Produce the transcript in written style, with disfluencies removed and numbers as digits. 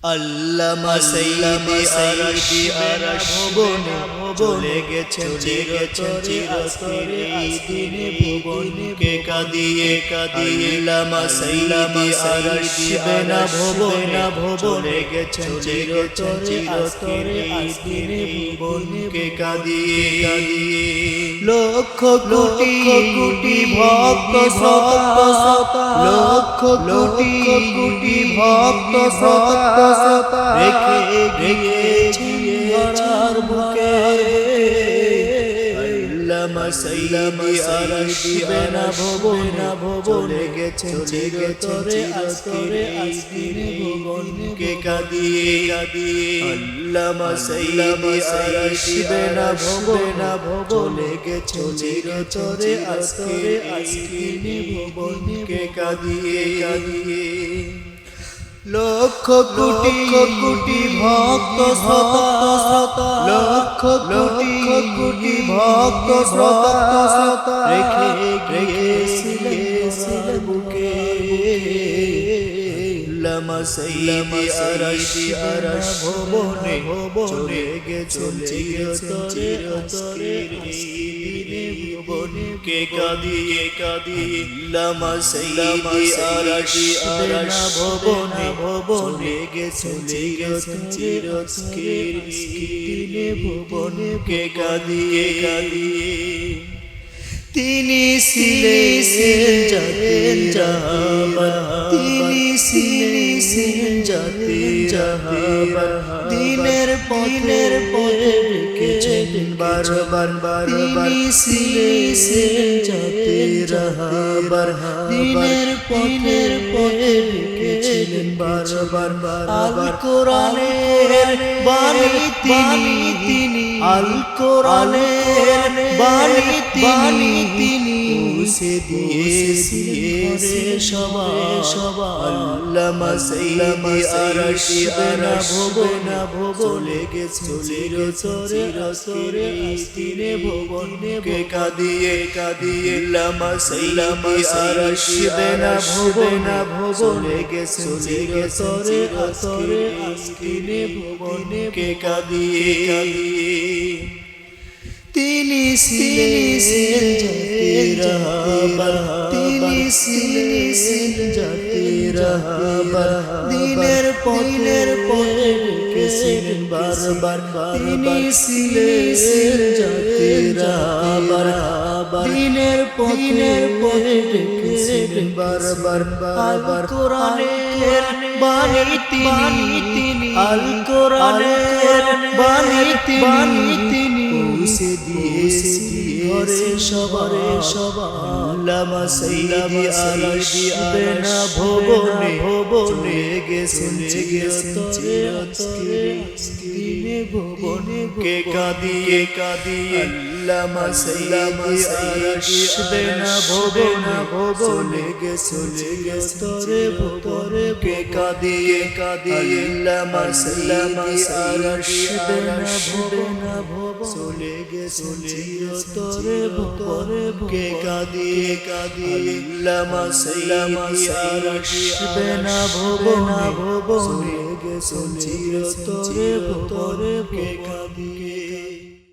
আল্লামা সাইয়্যিদি আরশ ভুবনে চলে গেছেন চিরতরে এই দিনে ভুবনকে কাঁদিয়ে আল্লামা সাইয়্যিদি আরশ ভুবনে চলে গেছেন চিরতরে এই দিনে ভুবনকে কাঁদিয়ে লক্ষ কোটি কোটি ভক্ত শ্রোতা লক্ষ কোটি কোটি ভক্ত শ্রোতা রেখে গিয়েছি ধরার বুকে আল্লামা সাইয়্যিদি আরশ ভুবনে চলে গেছেন চিরতরে এই দিনে ভুবনকে কাঁদিয়ে আল্লামা সাইয়্যিদি আরশ ভুবনে চলে গেছেন চিরতরে এই দিনে ভুবনকে কাঁদিয়ে লক্ষ কোটি কোটি ভক্ত শ্রোতা লক্ষ কোটি কোটি ভক্ত শ্রোতা রেখে গিয়েছিলেন বুকে আল্লামা সাইয়্যিদি আরশ ভুবনে চলে গেছেন চিরতরে এই দিনে ভুবনকে কাঁদিয়ে আল্লামা সাইয়্যিদি আরশ ভুবনে চলে গেছেন চিরতরে এই দিনে ভুবনকে কাঁদিয়ে তিনি ছিলেন জাতের জাহাবার তিনি ছিলেন জাতের জাহাবার দিনের পথে রেখেছেন বারবার তিনি ছিলেন জাতের জাহাবার দিনের পথে রেখেছেন বারবার আল কোরআনের বাণী তিনি আল কোরআনের বাণী তিনি পৌঁছে দিয়েছিলেন সবাই আল্লামা সাইয়্যিদি আরশ ভুবনে চলে গেছেন চিরতরে এই দিনে ভুবনকে কাঁদিয়ে আল্লামা সাইয়্যিদি আরশ ভুবনে চলে গেছেন চিরতরে এই দিনে ভুবনকে কাঁদিয়ে তিনি ছিলেন জাতের জাহাবার তিনি ছিলেন জাতের জাহাবার দিনের পথে রেখেছিলেন বারবার তিনি ছিলেন জাতের জাহাবার দিনের পথে রেখেছিলেন বারবার কোরআনের বাণী তিনি আল কোরআনের বাণী তিনি পৌঁছে দিয়েছিলেন সবাই আল্লামা সাইয়্যিদি আরশ ভুবনে চলে গেছেন চিরতরে দিনে ভুবনকে কাঁদিয়ে আল্লামা সাইয়্যিদি আরশ ভুবনে চলে গেছেন চিরতরে কাঁদিয়ে আল্লামা সাইয়্যিদি আরশ ভুবনে চলে গেছেন চিরতরে কাঁদিয়ে আল্লামা সাইয়্যিদি আরশ ভুবনে চলে গেছেন চিরতরে কাঁদিয়ে